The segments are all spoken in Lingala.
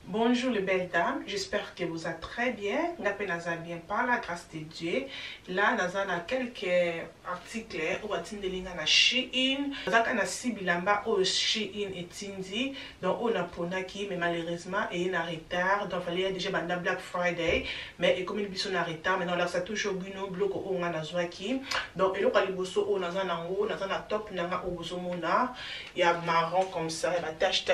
Bonjour les belles dames, j'espère que vous êtes très bien. Nous allons bien par la grâce de Dieu. Là, nous avons quelques articles où on a Shein. Nous avons Sibilamba où Shein est indi. Donc, on a Ponaki, mais malheureusement, il y a un retard. Donc, il y a déjà un Black Friday. Mais comme il y a un retard, maintenant, là, ça toujours un bloc où on a Zwaki. Donc, il y a un top, il y a marron comme ça, il y a tache,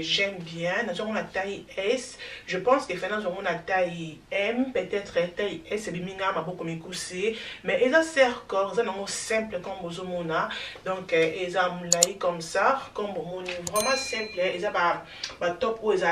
j'aime bien. Nous avons la taille S. Je pense que nous avons la taille M, peut-être taille S, c'est bien beaucoup mieux coussé. Mais ils ont sert corps, ils ont simple comme vous avez. Donc ils ont comme ça, comme vous avez vraiment simple. Ils ont top où ils ont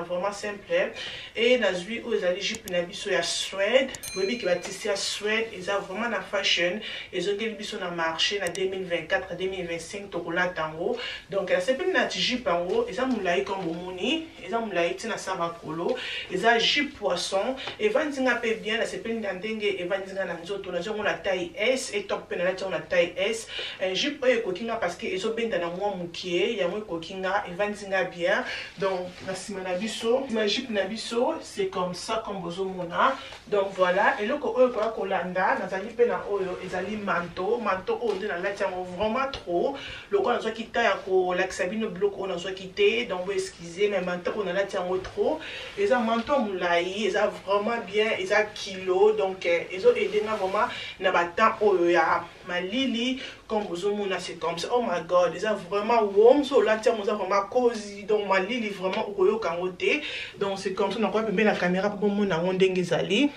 vraiment simple. Et dans le où ils ont jupe na Suède, vous voyez qui va tisser à Suède, ils ont vraiment la fashion. Ils ont des biso na marché na 2024 2025 to la tango. Donc c'est pas une jupe en haut, ils ont comme Moni, ils ont na sabakolo, ils ont jupe poisson, et vendinga peu bien, c'est pas une dengue, et vendinga na nzoto, nous avons la taille S, et top penalty la taille S, jupe oyo kokinga parce que ils ont bien dans moi mukie, il y a moi kokinga, et vendinga bien, donc la simana biso, ma jupe na biso, c'est comme ça comme bozo mona, donc voilà, et le ko oyo kwa kolanda, nazali pe na oyo, ezali manteau oyo na la tiango vraiment trop, le ko nazo kita ya ko laksabino bloc on nazo kité, donc vous excusez mais manteau on a la tiango trop, et ça manteau moulaï, et ça vraiment bien, et ça kilo, donc ils ont aidé vraiment na batan oyo ya malili comme vous c'est comme ça. Oh my god, ils ont vraiment warm, so la tiango vraiment cozy, donc malili vraiment oyo kangote, donc c'est comme ça. On a quoi bien la caméra pour mon na ondenge zali.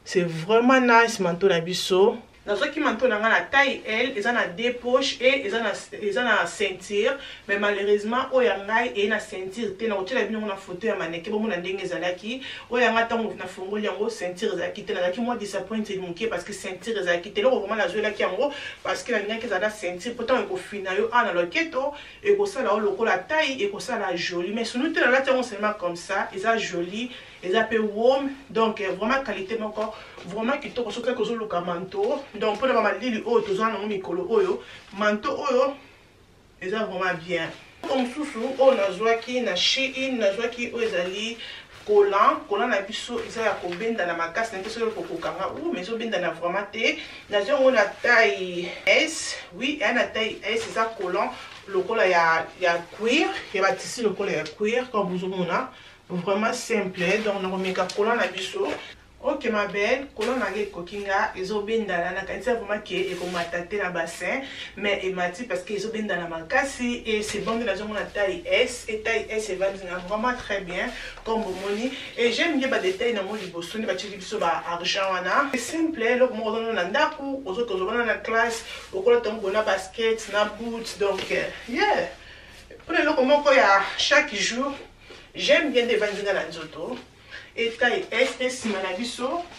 C'est vraiment nice manteau na biso. Dans ce qui manteau na la taille L, ils ont deux poches et ils ont la ceinture, mais malheureusement o yangai et na ceinture te na otela bino na photo ya maneke bo na ndenge zalaki o yanga tango na fongoli yango ceinture zalaki te na ki moi disappointed muke parce que ceinture zalaki te lo vraiment la jouer la ki yango parce que la ndenge za la ceinture pourtant ko fina yo ana loketo et ko ça la loko la taille et ko ça la jolie mais sous nous te la tiens seulement comme ça, ils ont joli. Ils ont peu warm, donc vraiment qualité encore vraiment qui te ressource que le manteau. Donc pour le moment lili oyo tozana na mikolo oyo manteau oyo ils ont vraiment bien. Comme sousou on a zwaki na Shein na zwaki oyo ezali collant na biso isa ya kobenda na makasi na biso ko kokanga ou mais so benda na vraiment te na zo on a taille S, oui et na taille S ça collant lokola ya cuir et ba tissu lokola ya cuir comme vous mona vraiment simple, donc on remet un collant à biso. Ok ma belle, collant à kokinga, ils ont bien dans la quantité vraiment qui est comme tâté dans bassin, mais il m'a dit parce qu'ils ont bien dans la mancassi et c'est bon de la zone la taille S et taille S est vraiment très bien comme moni et j'aime bien les détails dans mon liboso, ne pas tu liboso ba argent wana. C'est simple, le mot dans la ndaku, aux autres dans la classe, au collant ton bona basket, na boots, donc yeah. Pour le comment il y a chaque jour. J'aime bien des vanilla dans zoto. Et taille S,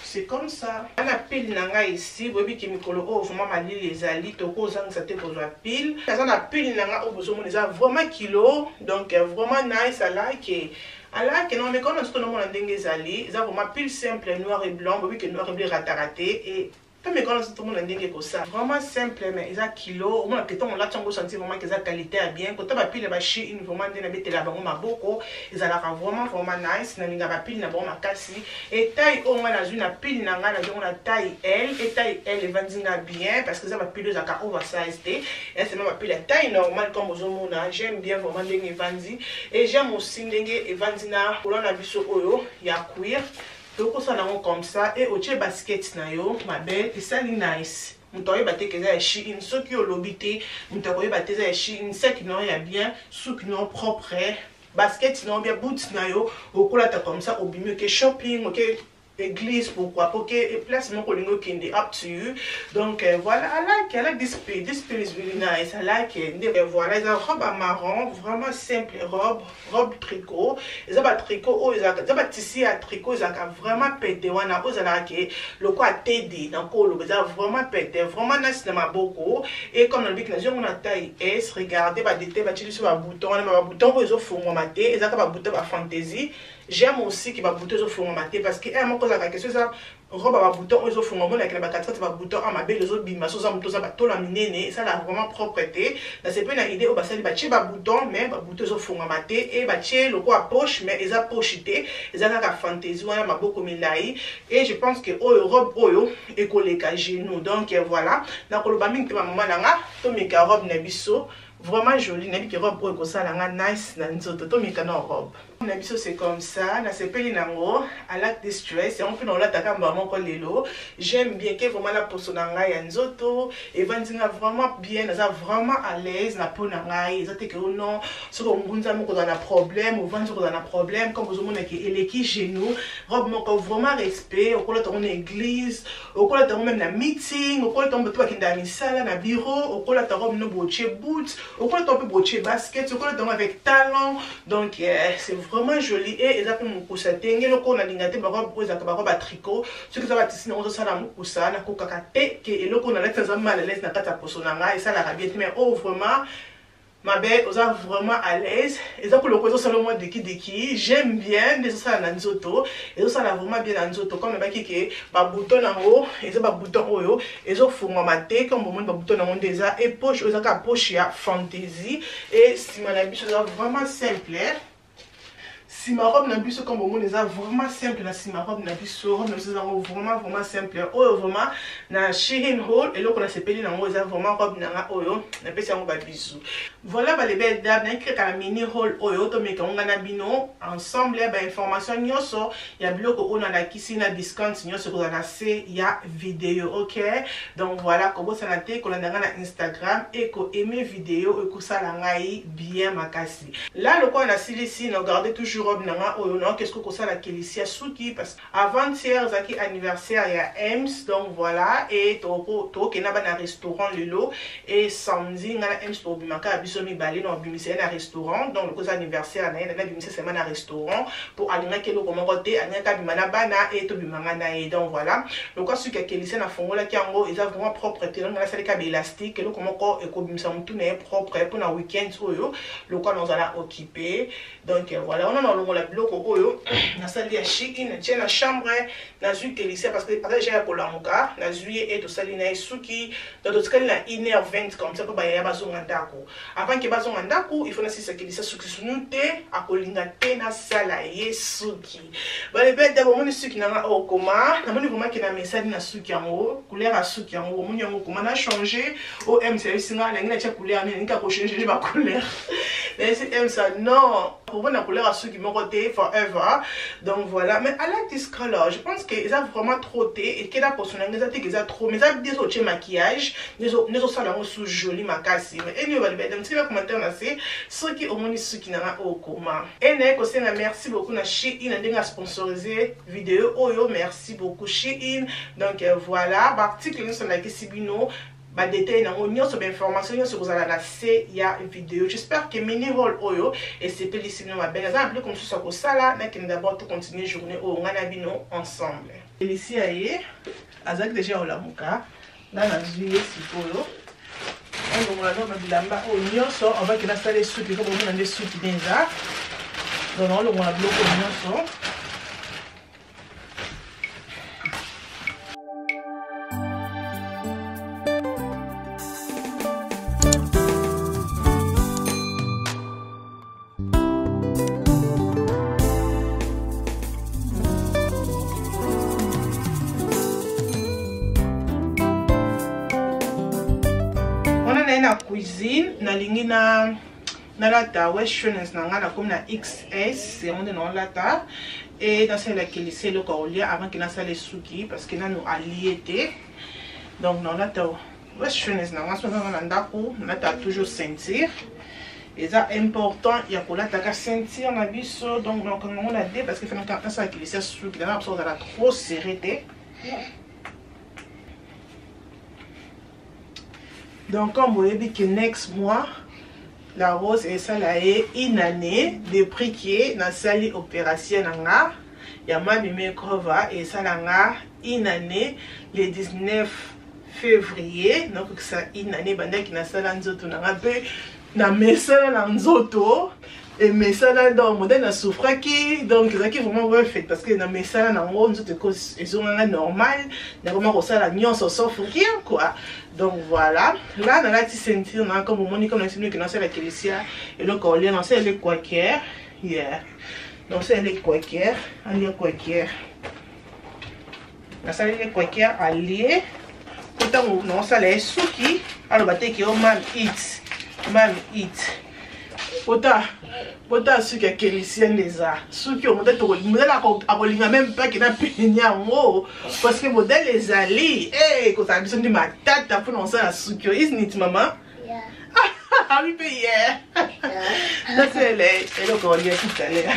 c'est comme ça. On a pile nanga ici, vous voyez que mikolo oh vraiment mali les ali toko zang ça te besoin pile. On a pile nanga au besoin les a vraiment kilo, donc vraiment nice à like. Alors que non mais quand on se donne mon ndenge zali, ils ont vraiment pile simple noir et blanc, vous voyez que noir et blanc raté et mais quand tout le monde a ça vraiment simple mais ils ont kilo au moins que on l'a senti vraiment que ça qualité à bien quand tu as pile bachi une vraiment de mettre la bango maboko ils ont vraiment nice na linga ba pile na bon makasi et taille au moins la une pile na nga na la taille L et taille L et vandinga bien parce que ça va pile za ka oversize et c'est même pile la taille normale comme vous mona j'aime bien vraiment ndenge vandi et j'aime aussi ndenge et vandina pour la biso oyo ya cuir. Donc ça comme ça et au basket na yo ma belle et ça nice. Mutaoye bate que ça Shein ceux qui ont l'obité mutaoye bate ça Shein c'est qui non y a bien ceux qui non propre basket non bien boots na yo au colata comme ça au bimio que shopping OK église, pourquoi? Pour que place mon colingo qui est up to you. Donc voilà, I like this piece. This piece is really nice. I like it. Voilà, ils ont une robe à marron, vraiment simple robe tricot. Ils ont pas tricot, oh ils ont pas tissu à tricot, ils ont vraiment pété. Wana, ils ont que le quoi t'aider, donc ils ont vraiment pété, vraiment nice de ma beaucoup. Et comme on dit que on a taille S, regardez, bah d'été, bah tu sur un bouton, ils ont formaté, ils ont pas bouton à fantaisie. J'aime aussi qu'il va bouton au formaté parce que un moment la question ça robe à bouton ils ont formaté avec la quatre va bouton à ma belle les autres bima ça bouton ça bateau la minene ça la vraiment propreté là c'est pas une idée au bassin ba ba bouton mais ba bouton au formaté et ba le quoi poche mais ils a pocheté ils a la fantaisie on a ma beaucoup milai et je pense que robe oyo et collé à genoux donc voilà donc le baming te maman nanga to mi ka robe na biso vraiment jolie na bi robe oyo ko sala nga nice na nzoto to mi ka na robe c'est comme ça, na sepeli nango, I like this dress, et on peut dans la taka maman ko lelo. J'aime bien que vraiment la poso nanga ya nzoto, et vandinga vraiment bien, na vraiment à l'aise na po nanga, et ça te que non, ce qu'on ngunza moko dans un problème ou vanzo dans un problème, comme vous avez que eleki genou, robe moko vraiment respect, au kola ton église, au kola ton même na meeting, au kola ton beto kinda misala na bureau, au kola ton robe no boche boots, au kola ton boche basket, au kola ton avec talent, donc c'est vraiment joli et exactement mon coussa tengue le qu'on a l'ingate barob aux robe à tricot ce que ça va tisser on ça la mon coussa na kokakate que et le qu'on a l'air mal à l'aise na kata posonanga et ça la rabiette mais oh vraiment ma belle aux vraiment à l'aise et ça pour le coup ça le moi de qui j'aime bien mais ça na nzoto et ça la vraiment bien na nzoto comme ba ki que ba bouton en haut et ça ba bouton oyo et ça faut mamater comme moment ba bouton en déjà et poche aux ka poche ya fantaisie et si mon habit c'est vraiment simple. Si ma robe n'a plus comme au monde, vraiment simple. Si ma robe n'a plus vraiment simple. Oh, vraiment, na Shein Haul. Et là, on a sepelé dans vraiment robe n'a oyo. Na pesi un bisou. Voilà, les belles dames. N'a écrit la mini haul oyo. To me on a bino ensemble. Il y a information nyoso. Il y a bloc on a la kisi na discount nyoso qu'on a c'est il y a vidéo. Ok. Donc voilà, comment ça n'a été qu'on a na Instagram et qu'on aime vidéo et qu'on ça l'a bien makasi. Là, le quoi on a ici, on regardez toujours qu'est-ce que ça la Kélicia Souki parce avant-hier zaki anniversaire il y a Ems donc voilà et to kena ba na restaurant lelo et samedi ngana Ems to bimaka biso mi balé no bimisé na restaurant donc le cause anniversaire na bimisé semaine na restaurant pour alinga kelo comment côté alinga bimana bana et to bimanga na et donc voilà le cas sur que Kélicia na fongola kiango ils a vraiment propre donc la salle ka élastique le comment ko e ko bimisa mutu na propre pour na week-end oyo le quoi nous allons occuper donc voilà on a la bloc oyo na sali ya Shein na na chambre na zui Kélicia parce que après j'ai pour la muka na zui et to sali na suki donc to skali na 1h20 comme ça pour ba ya bazonga ndako avant que bazonga ndako il faut na sisa Kélicia suki sunute akolinga te na sala yesuki ba le bête d'abord mon suki na o koma na moni vraiment que na message na suki yango couleur à suki yango mon yango comment na changer au M service na ngina cha couleur ni ka ko changer ba couleur mais c'est M ça non pour voir la couleur à suki mon côté forever donc voilà mais I like this color je pense que ils a vraiment trotté et qu'elle a pour son anglais qu'ils a trop mais ça des autres maquillage les autres salons sous joli makasi mais et nous va le mettre un petit commentaire là c'est ceux qui au moins ceux qui n'a au comment et n'est que c'est merci beaucoup na Shein a sponsorisé vidéo oyo merci beaucoup Shein donc voilà article nous sur la Sibino ba détail na on sur information sur vous allez la c'est il y a une vidéo j'espère que mini haul oyo et c'est pélicile ma belle ça comme ça ko sala na kin d'abord tout continuer journée au ngana bino ensemble ici aye azak déjà au la muka na na juillet sikoyo on va donc bilamba au nyonso on va que na sala soupe comme on a des soupes déjà donc on le va bloquer nyonso. Na cuisine na lingi na lata westerners na ngana comme na XS c'est on est dans lata et dans celle qui c'est le corolien avant qu'il na ça les souki parce que na nous alliés donc dans lata westerners na ngana so na ndako na ta toujours sentir c'est important il y a pour la taka sentir na biso donc on a dit parce que finalement quand ça qui c'est sûr que là ça va trop serré. Donc comme vous voyez que next mois la rose et ça là est une année de prix qui est dans salle opération nanga ya mabime kova et ça là une année le 19 février donc ça une année banda qui na sala nzoto nanga pe na mesala na nzoto et mesala donc modèle na souffra qui donc ça qui vraiment refait parce que na mesala na ngo nzoto cause ils ont un normal na vraiment ça la nyonso sauf rien quoi. Donc voilà, là dans la petite ceinture, comme au moment comme la ceinture qui n'a pas la Kélissia et donc on l'a c'est les quaker, yeah. Donc c'est les quaker, allié quaker. La salle les quaker allié. Pourtant non ça les souki, alors bah t'es qui au man eat. Pourtant ceux qui Kélissia les a, ceux qui ont modèle à même pas qui n'a peigné en haut parce que modèle les alliés, quand ça a besoin de ma tête pour non ça la souki, isn't it maman? Yeah. Ah oui yeah. Ça c'est les et donc on y est tout à l'heure.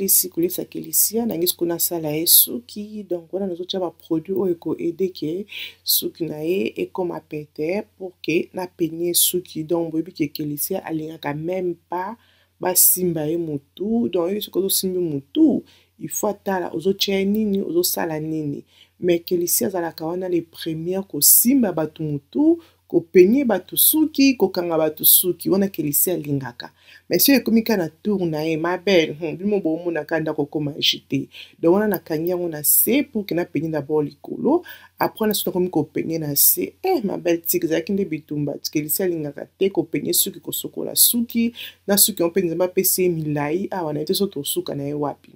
Si kulisa Kélissia na ngisi kuna sala suki donc on a nos autres produits au éco aider que suki na et comme apéter pour que na peigner suki donc bobi que Kélissia alinga quand même pas ba simba e mutu donc ce que simba mutu il faut atala aux autres nini aux sala nini mais Kélissia za kawana les premières ko simba batu mutu ko peigner batu suki ko kanga batu suki on a Kélissia lingaka. Mais si comme il na tourne ma belle bimo bomo na kanda ko koma agité donc on a kanya on a c'est pour que na peigner d'abord likolo après on a surtout comme ko peigner na c'est ma belle tigzaki nde bitumba Kélissia lingaka te ko peigner suki ko sokola suki na suki on peigner ma pc milai wana ete so to suka na wapi.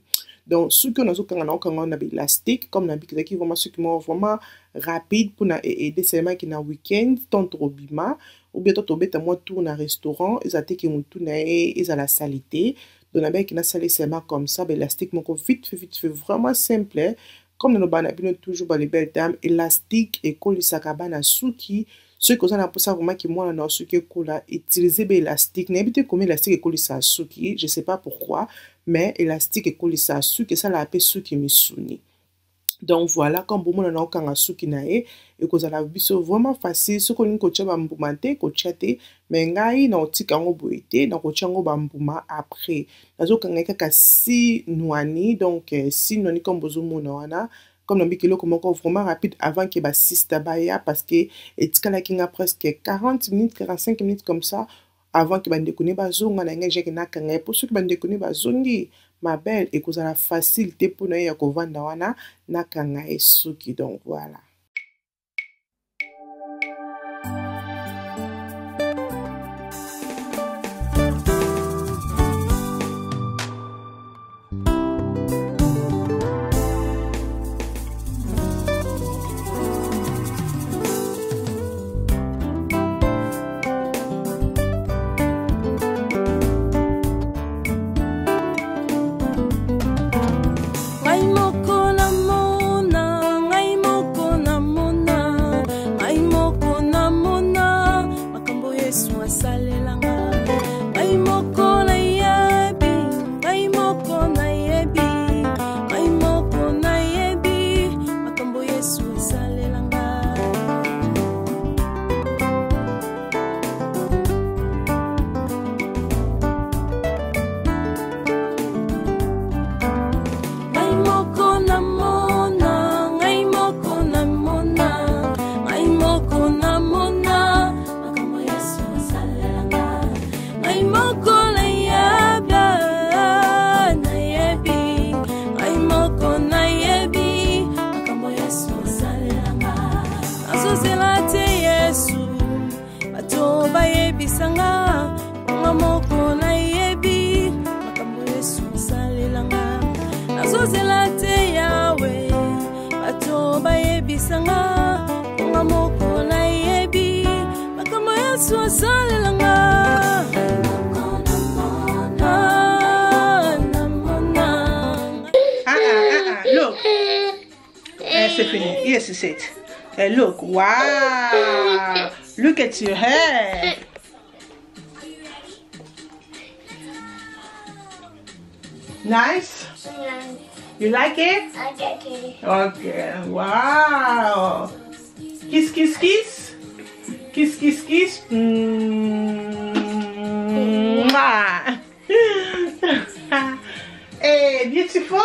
Donc suki on a sokanga na okanga na élastique comme na bikizaki vraiment suki vraiment rapide pour na aider seulement qui na week-end tant trop bima ou bien toi beta moi tourne un restaurant ils attaquent mon tourne ils à la salité donc la qui na salé seulement comme ça élastique mon vite fait vraiment simple comme nos banabino toujours les belles dames élastique et kolisaka na suki ceux que ça na pour ça vraiment qui moi na suki kola utiliser élastique n'habite comme élastique et kolisa suki je sais pas pourquoi mais élastique et kolisa suki ça la appelle suki misuni. Donc voilà, comme vous m'en avez un suki nae et que ça la biso vraiment facile. Ce qu'on coach bambumante, coachate, mais ngai na otika ngo boite, na coachango bambuma après. Nazo kanga kaka si nouani donc si noni comme bozo mona wana. Comme on dit que vraiment rapide avant que bassiste baya parce que etika la kinga presque 40 minutes, 45 minutes comme ça avant que bande kone bazonga na ngai jeki na kanga pour ceux qui bande kone bazongi. Ma belle et que ça la facilité pour nous ya ko vanda wana na kanga suki donc voilà. Ngai moko na bisanga nga moko na yebi makambo Yesu salelanga nazozela te yawe bato bayebisanga nga moko na yebi makambo Yesu salelanga Look, c'est fini. Yes, it's it. Look, wow! Look at your hair. Nice? You like it? I like it. Okay, wow! Kiss, kiss, kiss. Kiss, kiss, kiss. Mwah. Hey, beautiful?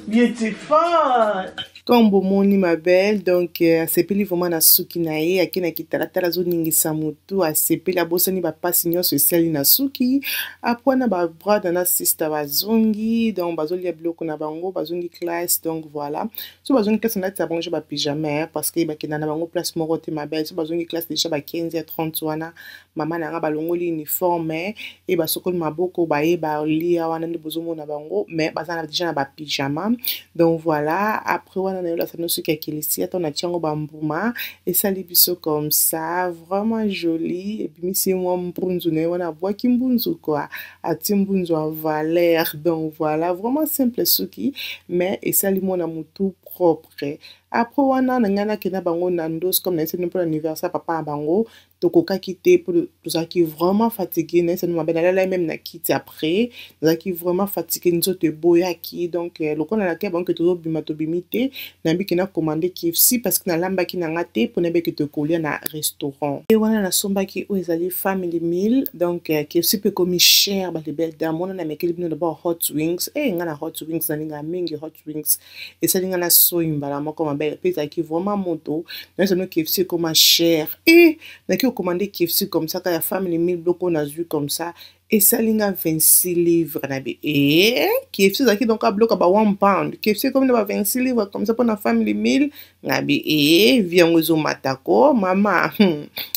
Beautiful. Comme bomoni ma belle, donc asepeli vraiment na suki na ye akina kitalatala zo ningisa mutu asepeli abosani ba pasi nyonso esali na suki apwana ba brother na sister bazongi donc bazolia biloko na bango bazongi classe donc voilà so bazongi classe na ta bango ba pyjama parce que bakenda na bango place moko te ma belle so bazongi classe déjà ba 15 à 30 wana mama na nga balongoli uniforme et basokoli maboko baye ba lia wana ndi bozomona bango mais bazana déjà na ba pyjama donc voilà après wana na yola sanosu ki akilisi ata na tiango bambuma esali biso comme ça vraiment joli et puis misi moi mbunzu na wana bwaki mbunzu quoi ati mbunzu en valeur donc voilà vraiment simple suki mais esali mona mutu propre après wana na ngana kena bango na ndos comme na c'est pour l'anniversaire papa bango tokoka kité pour tout qui vraiment fatigué na c'est ma belle là même na kiti après ça qui vraiment fatigué nous te boyaki donc le qu'on a la ke bango to bimato bimité na biki na commander KFC parce que na lamba ki na ngate pour na biki te coller na restaurant et wana na somba ki o ezali family meal donc KFC peut comme cher ba les belles dames on na mekeli bino d'abord hot wings et ngana hot wings na linga mingi hot wings et ça linga na so imbala moko ma belle pesa qui vraiment moto na c'est no KFC comme cher et na ki commander KFC comme ça quand la family meal bloc on a vu comme ça et ça linga 26 livres na be et KFC ça qui donc a bloc à 1 pound KFC comme na 26 livres comme ça pour la family meal na be et viens aux matako maman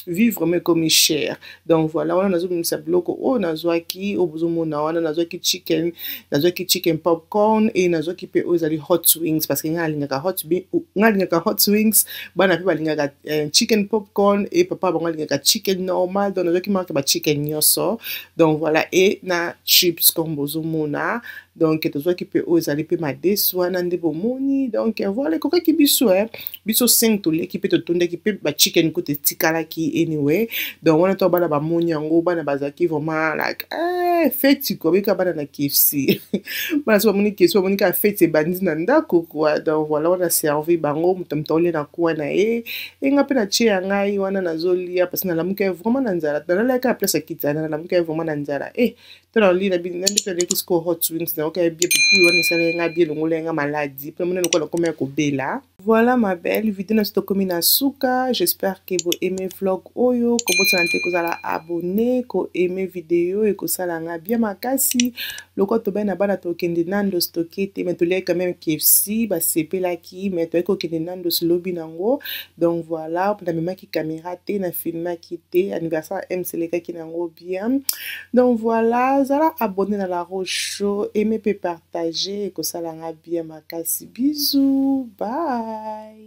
vivre mais comme cher donc voilà on a zo ça bloc on a zo qui au besoin mona on a zo qui chicken popcorn et na zo qui pe aux ali hot wings parce que nga linga hot wings bana pe balinga chicken popcorn et papa bango linga chicken normal donc na zo qui marque ba chicken nyoso donc voilà et na chips comme bozomona donc to zo qui pe aux ali pe ma deswana ndebo moni donc voilà koka ki biso biso 5 to l'équipe to tonde ki pe ba chicken ko te tikala ki anyway donc on to bana ba moni yango bana bazaki vraiment like fête ko bika bana na KFC bana so moni KFC moni ka fête bandi na ndako quoi donc voilà on a servi bango mutamtole na kwa na e nga pe na chia ngai wana nazolia parce que na lamuka vraiment na nzala na la ka place kitana na lamuka vraiment na nzala tona li na bi na ndi pele kisko hot wings na okay bien puis on esale nga bien longolenga maladie pe mona ko comme ko bela. Voilà ma belle vidéo na comme na suka j'espère que vous aimez vlog oyo ko botante ko zala abonné ko aimer vidéo et ko sala nga bien makasi loko to bana bana to kende nando stockete mais to le quand même KFC ba sepela ki mais to ko kende nando lobby nango donc voilà pour la même qui caméra té na filma ki té anniversaire MC ki nango bien donc voilà zala abonné na la Roche Show aimer et partager ko sala nga bien makasi bisous bye.